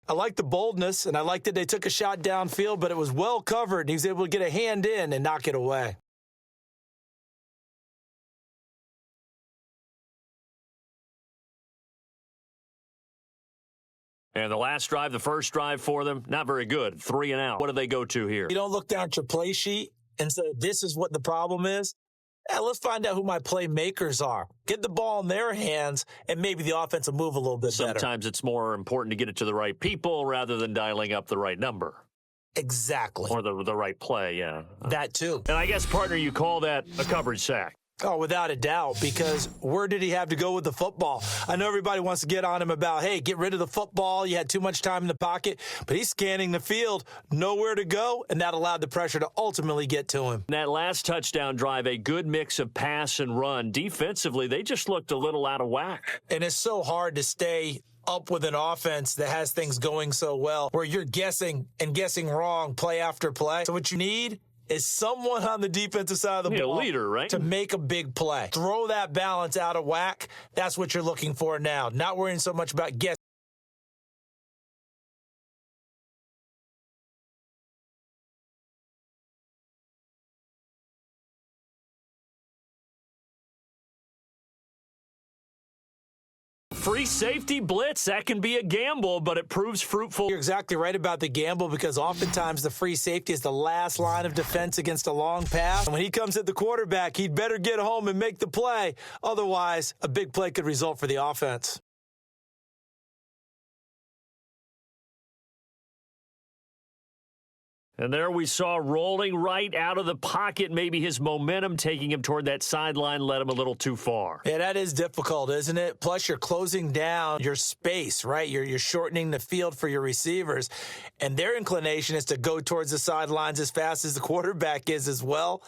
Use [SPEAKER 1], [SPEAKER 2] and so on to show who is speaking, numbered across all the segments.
[SPEAKER 1] I like the boldness, and I like that they took a shot downfield, but it was well covered, and he was able to get a hand in and knock it away.
[SPEAKER 2] And the last drive, the first drive for them, not very good. 3 and out. What do they go to here?
[SPEAKER 1] You don't look down at your play sheet and say, this is what the problem is. Let's find out who my playmakers are. Get the ball in their hands, and maybe the offense will move a little bit better.
[SPEAKER 2] Sometimes it's more important to get it to the right people rather than dialing up the right number.
[SPEAKER 1] Exactly.
[SPEAKER 2] Or the right play, yeah.
[SPEAKER 1] That too.
[SPEAKER 2] And I guess, partner, you call that a coverage sack.
[SPEAKER 1] Oh, without a doubt, because where did he have to go with the football? I know everybody wants to get on him about, hey, get rid of the football. You had too much time in the pocket. But he's scanning the field, nowhere to go, and that allowed the pressure to ultimately get to him.
[SPEAKER 2] That last touchdown drive, a good mix of pass and run. Defensively, they just looked a little out of whack.
[SPEAKER 1] And it's so hard to stay up with an offense that has things going so well, where you're guessing and guessing wrong play after play. So what you need is someone on the defensive side of the ball,
[SPEAKER 2] a leader, right?
[SPEAKER 1] To make a big play. Throw that balance out of whack. That's what you're looking for now. Not worrying so much about guessing.
[SPEAKER 2] Free safety blitz, that can be a gamble, but it proves fruitful.
[SPEAKER 1] You're exactly right about the gamble, because oftentimes the free safety is the last line of defense against a long pass. And when he comes at the quarterback, he'd better get home and make the play. Otherwise, a big play could result for the offense.
[SPEAKER 2] And there we saw rolling right out of the pocket. Maybe his momentum taking him toward that sideline led him a little too far.
[SPEAKER 1] Yeah, that is difficult, isn't it? Plus, you're closing down your space, right? You're shortening the field for your receivers. And their inclination is to go towards the sidelines as fast as the quarterback is as well.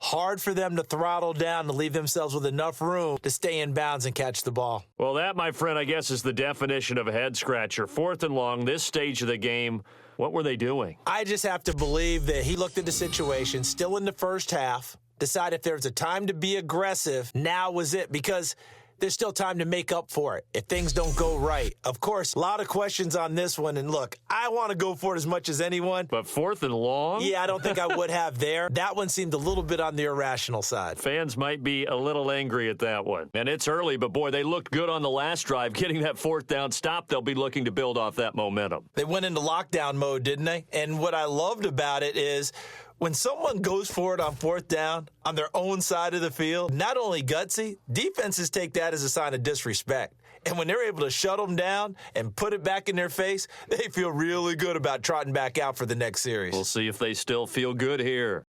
[SPEAKER 1] Hard for them to throttle down to leave themselves with enough room to stay in bounds and catch the ball.
[SPEAKER 2] Well, that, my friend, I guess is the definition of a head-scratcher. 4th and long, this stage of the game. What were they doing?
[SPEAKER 1] I just have to believe that he looked at the situation, still in the first half, decided if there was a time to be aggressive, now was it, because there's still time to make up for it if things don't go right. Of course, a lot of questions on this one, and look, I want to go for it as much as anyone.
[SPEAKER 2] But 4th and long?
[SPEAKER 1] Yeah, I don't think I would have there. That one seemed a little bit on the irrational side.
[SPEAKER 2] Fans might be a little angry at that one. And it's early, but boy, they looked good on the last drive. Getting that 4th down stop, they'll be looking to build off that momentum.
[SPEAKER 1] They went into lockdown mode, didn't they? And what I loved about it is when someone goes for it on 4th down on their own side of the field, not only gutsy, defenses take that as a sign of disrespect. And when they're able to shut them down and put it back in their face, they feel really good about trotting back out for the next series.
[SPEAKER 2] We'll see if they still feel good here.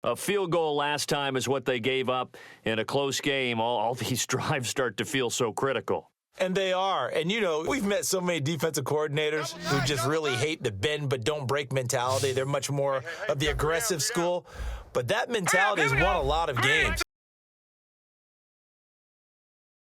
[SPEAKER 2] A field goal last time is what they gave up in a close game. All these drives start to feel so critical.
[SPEAKER 1] And they are. And, you know, we've met so many defensive coordinators who just really hate the bend but don't break mentality. They're much more of the aggressive school. But that mentality has won a lot of games.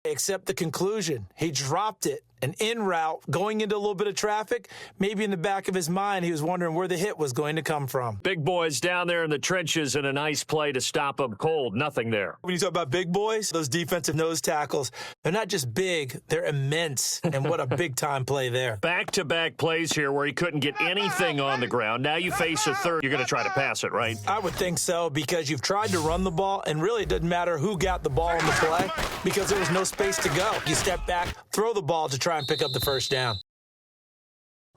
[SPEAKER 1] Except the conclusion. He dropped it. An in route going into a little bit of traffic. Maybe in the back of his mind, he was wondering where the hit was going to come from.
[SPEAKER 2] Big boys down there in the trenches and a nice play to stop them cold. Nothing there.
[SPEAKER 1] When you talk about big boys, those defensive nose tackles, they're not just big, they're immense. And what a big-time play there.
[SPEAKER 2] Back-to-back plays here where he couldn't get anything on the ground. Now you face a third. You're going to try to pass it, right?
[SPEAKER 1] I would think so, because you've tried to run the ball, and really it doesn't matter who got the ball in the play because there was no space to go. You step back, throw the ball to try and pick up the first down.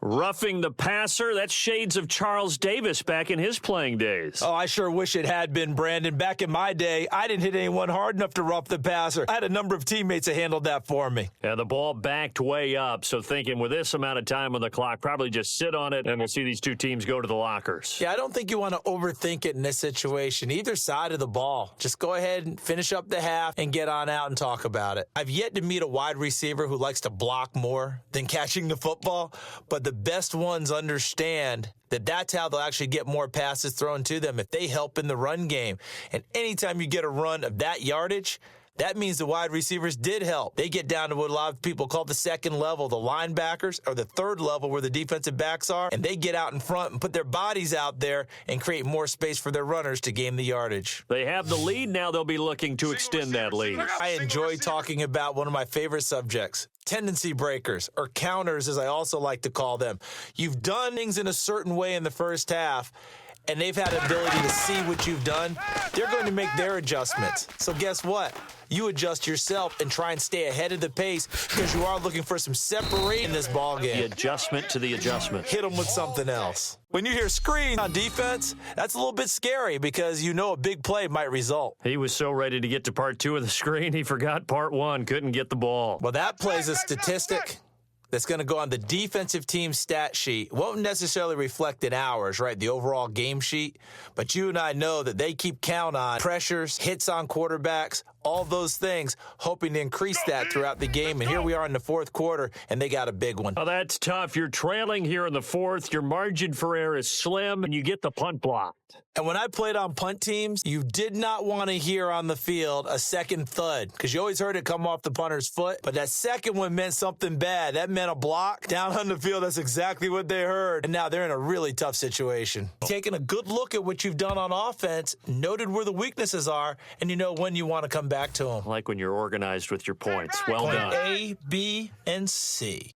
[SPEAKER 2] Roughing the passer, that's shades of Charles Davis back in his playing days.
[SPEAKER 1] Oh, I sure wish it had been, Brandon. Back in my day, I didn't hit anyone hard enough to rough the passer. I had a number of teammates that handled that for me.
[SPEAKER 2] Yeah, the ball backed way up, so thinking with this amount of time on the clock, probably just sit on it, and we'll see these two teams go to the lockers.
[SPEAKER 1] Yeah, I don't think you want to overthink it in this situation. Either side of the ball. Just go ahead and finish up the half and get on out and talk about it. I've yet to meet a wide receiver who likes to block more than catching the football, but the best ones understand that that's how they'll actually get more passes thrown to them if they help in the run game. And anytime you get a run of that yardage, That means the wide receivers did help. They get down to what a lot of people call the second level, the linebackers, or the third level where the defensive backs are, and they get out in front and put their bodies out there and create more space for their runners to gain the yardage.
[SPEAKER 2] They have the lead now. They'll be looking to extend that lead.
[SPEAKER 1] I enjoy talking about one of my favorite subjects, tendency breakers, or counters as I also like to call them. You've done things in a certain way in the first half, and they've had the ability to see what you've done. They're going to make their adjustments. So guess what? You adjust yourself and try and stay ahead of the pace because you are looking for some separation in this ball game.
[SPEAKER 2] The adjustment to the adjustment.
[SPEAKER 1] Hit them with something else. When you hear screen on defense, that's a little bit scary because you know a big play might result.
[SPEAKER 2] He was so ready to get to part 2 of the screen, he forgot part 1, couldn't get the ball.
[SPEAKER 1] Well, that play's a statistic that's going to go on the defensive team stat sheet. Won't necessarily reflect in ours, right, the overall game sheet, but you and I know that they keep count on pressures, hits on quarterbacks, all those things, hoping to increase that throughout the game. And here we are in the fourth quarter, and they got a big one.
[SPEAKER 2] Oh, that's tough. You're trailing here in the fourth. Your margin for error is slim, and you get the punt blocked.
[SPEAKER 1] And when I played on punt teams, you did not want to hear on the field a second thud because you always heard it come off the punter's foot. But that second one meant something bad. That meant a block. Down on the field, that's exactly what they heard. And now they're in a really tough situation. Taking a good look at what you've done on offense, noted where the weaknesses are, and you know when you want to come back to them.
[SPEAKER 2] I like when you're organized with your points. Well done.
[SPEAKER 1] Point A, B, and C.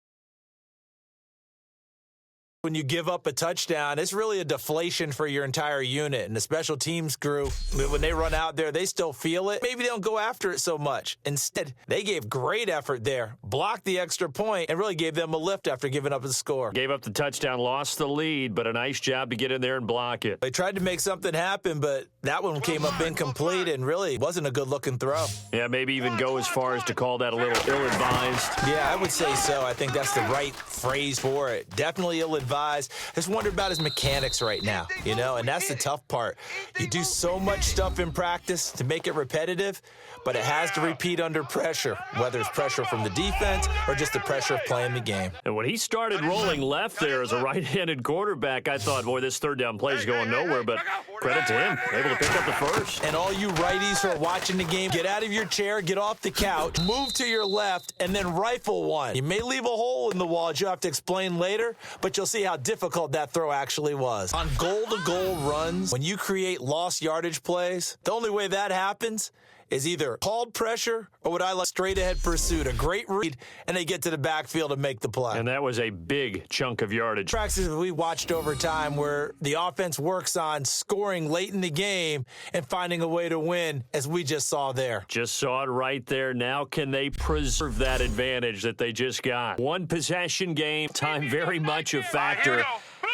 [SPEAKER 1] When you give up a touchdown, it's really a deflation for your entire unit. And the special teams crew, when they run out there, they still feel it. Maybe they don't go after it so much. Instead, they gave great effort there, blocked the extra point, and really gave them a lift after giving up the score.
[SPEAKER 2] Gave up the touchdown, lost the lead, but a nice job to get in there and block it.
[SPEAKER 1] They tried to make something happen, but that one came up incomplete and really wasn't a good-looking throw.
[SPEAKER 2] Yeah, maybe even go as far as to call that a little ill-advised.
[SPEAKER 1] Yeah, I would say so. I think that's the right phrase for it. Definitely ill-advised. I just wonder about his mechanics right now, you know, and that's the tough part. You do so much stuff in practice to make it repetitive, but it has to repeat under pressure, whether it's pressure from the defense or just the pressure of playing the game.
[SPEAKER 2] And when he started rolling left there as a right-handed quarterback, I thought, boy, this third down play is going nowhere, but credit to him, able to pick up the first.
[SPEAKER 1] And all you righties who are watching the game, get out of your chair, get off the couch, move to your left, and then rifle one. You may leave a hole in the wall that you'll have to explain later, but you'll see how difficult that throw actually was. On goal-to-goal runs, when you create lost yardage plays, the only way that happens is either called pressure or what I like straight-ahead pursuit, a great read, and they get to the backfield and make the play.
[SPEAKER 2] And that was a big chunk of yardage.
[SPEAKER 1] Practices we watched over time where the offense works on scoring late in the game and finding a way to win, as we just saw there.
[SPEAKER 2] Just saw it right there. Now can they preserve that advantage that they just got? One possession game, time very much a factor.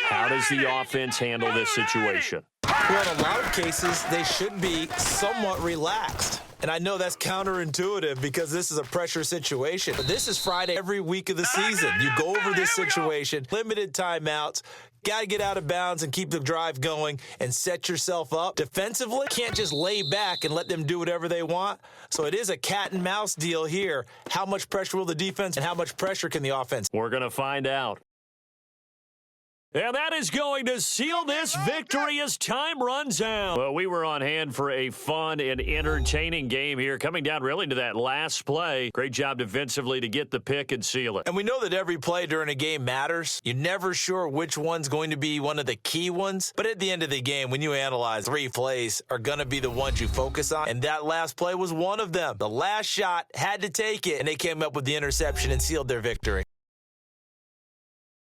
[SPEAKER 2] How does the offense handle this situation?
[SPEAKER 1] Well, in a lot of cases, they should be somewhat relaxed. And I know that's counterintuitive because this is a pressure situation. But this is Friday every week of the season. You go over this situation, limited timeouts, got to get out of bounds and keep the drive going and set yourself up. Defensively, can't just lay back and let them do whatever they want. So it is a cat and mouse deal here. How much pressure will the defense and how much pressure can the offense?
[SPEAKER 2] We're going to find out. And that is going to seal this victory as time runs out. Well, we were on hand for a fun and entertaining game here, coming down really to that last play. Great job defensively to get the pick and seal it.
[SPEAKER 1] And we know that every play during a game matters. You're never sure which one's going to be one of the key ones. But at the end of the game, when you analyze, 3 plays are going to be the ones you focus on. And that last play was one of them. The last shot had to take it, and they came up with the interception and sealed their victory.